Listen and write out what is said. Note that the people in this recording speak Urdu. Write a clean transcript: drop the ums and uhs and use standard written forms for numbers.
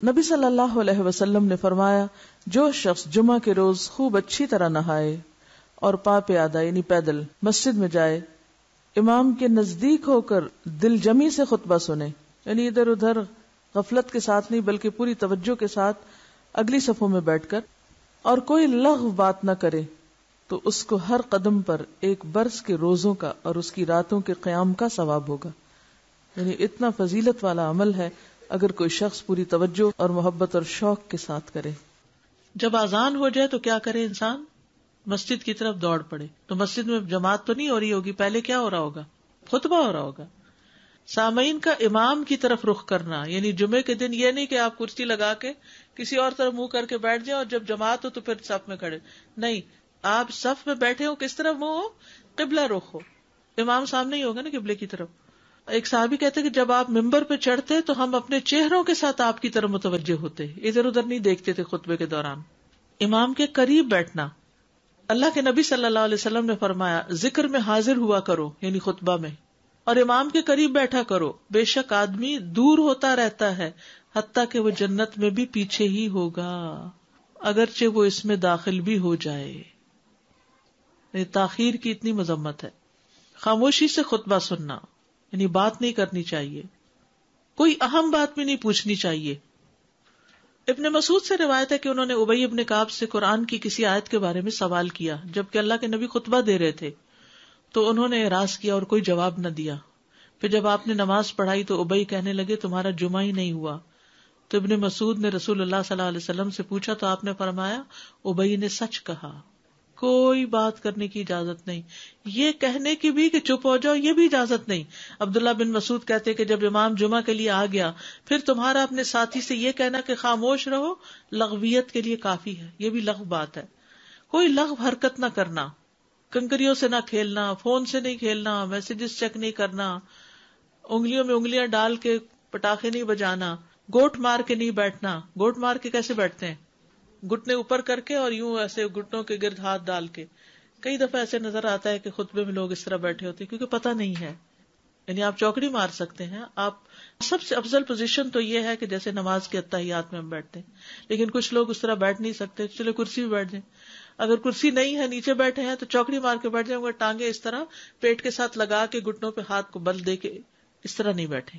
نبی صلی اللہ علیہ وسلم نے فرمایا، جو شخص جمعہ کے روز خوب اچھی طرح نہائے اور پا پیادہ یعنی پیدل مسجد میں جائے، امام کے نزدیک ہو کر دل جمی سے خطبہ سنے، یعنی ادھر ادھر غفلت کے ساتھ نہیں بلکہ پوری توجہ کے ساتھ اگلی صفوں میں بیٹھ کر، اور کوئی لغو بات نہ کرے، تو اس کو ہر قدم پر ایک برس کے روزوں کا اور اس کی راتوں کے قیام کا ثواب ہوگا. یعنی اتنا فضیلت والا عمل ہے اگر کوئی شخص پوری توجہ اور محبت اور شوق کے ساتھ کرے. جب اذان ہو جائے تو کیا کرے انسان؟ مسجد کی طرف دوڑ پڑے. تو مسجد میں جماعت تو نہیں ہو رہی ہوگی، پہلے کیا ہو رہا ہوگا؟ خطبہ ہو رہا ہوگا. سامعین کا امام کی طرف رخ کرنا، یعنی جمعے کے دن یہ نہیں کہ آپ کرسی لگا کے کسی اور طرف منہ کر کے بیٹھ جائیں اور جب جماعت ہو تو پھر صف میں کھڑے. نہیں، آپ صف میں بیٹھے ہو، کس طرف منہ ہو؟ قبلہ رخ ہو. امام سامنے ہی ہوگا نا قبلے کی طرف. ایک صحابی کہتے کہ جب آپ ممبر پہ چڑھتے تو ہم اپنے چہروں کے ساتھ آپ کی طرف متوجہ ہوتے، ادھر ادھر نہیں دیکھتے تھے خطبے کے دوران. امام کے قریب بیٹھنا. اللہ کے نبی صلی اللہ علیہ وسلم نے فرمایا، ذکر میں حاضر ہوا کرو، یعنی خطبہ میں، اور امام کے قریب بیٹھا کرو. بے شک آدمی دور ہوتا رہتا ہے حتیٰ کہ وہ جنت میں بھی پیچھے ہی ہوگا اگرچہ وہ اس میں داخل بھی ہو جائے. تاخیر کی اتنی مذمت ہے. خاموشی سے خطبہ سننا، یعنی بات نہیں کرنی چاہیے، کوئی اہم بات بھی نہیں پوچھنی چاہیے. ابن مسعود سے روایت ہے کہ انہوں نے ابی ابن کعب سے قرآن کی کسی آیت کے بارے میں سوال کیا جبکہ اللہ کے نبی خطبہ دے رہے تھے، تو انہوں نے اعراض کیا اور کوئی جواب نہ دیا. پھر جب آپ نے نماز پڑھائی تو ابی کہنے لگے، تمہارا جمعہ ہی نہیں ہوا. تو ابن مسعود نے رسول اللہ صلی اللہ علیہ وسلم سے پوچھا تو آپ نے فرمایا، ابی نے سچ کہا. کوئی بات کرنے کی اجازت نہیں، یہ کہنے کی بھی کہ چپ ہو جاؤ یہ بھی اجازت نہیں. عبداللہ بن مسعود کہتے کہ جب امام جمعہ کے لیے آ گیا پھر تمہارا اپنے ساتھی سے یہ کہنا کہ خاموش رہو لغویت کے لیے کافی ہے. یہ بھی لغو بات ہے. کوئی لغو حرکت نہ کرنا، کنکریوں سے نہ کھیلنا، فون سے نہیں کھیلنا، میسجز چیک نہیں کرنا، انگلیوں میں انگلیاں ڈال کے پٹاخے نہیں بجانا، گوٹ مار کے نہیں بیٹھنا. گوٹ مار کے کیسے بیٹھتے ہیں؟ گھٹنے اوپر کر کے اور یوں ایسے گھٹنوں کے گرد ہاتھ ڈال کے. کئی دفعہ ایسے نظر آتا ہے کہ خطبے میں لوگ اس طرح بیٹھے ہوتے ہیں کیونکہ پتہ نہیں ہے. یعنی آپ چوکڑی مار سکتے ہیں. آپ سب سے افضل پوزیشن تو یہ ہے کہ جیسے نماز کے اتحیات میں ہم بیٹھتے ہیں، لیکن کچھ لوگ اس طرح بیٹھ نہیں سکتے، چلے کرسی بھی بیٹھ جائیں. اگر کرسی نہیں ہے، نیچے بیٹھے ہیں تو چوکڑی مار کے بیٹھ جائیں، ٹانگیں اس طرح پیٹ کے ساتھ لگا کے گھٹنوں پہ ہاتھ کو بل دے کے اس طرح نہیں بیٹھے.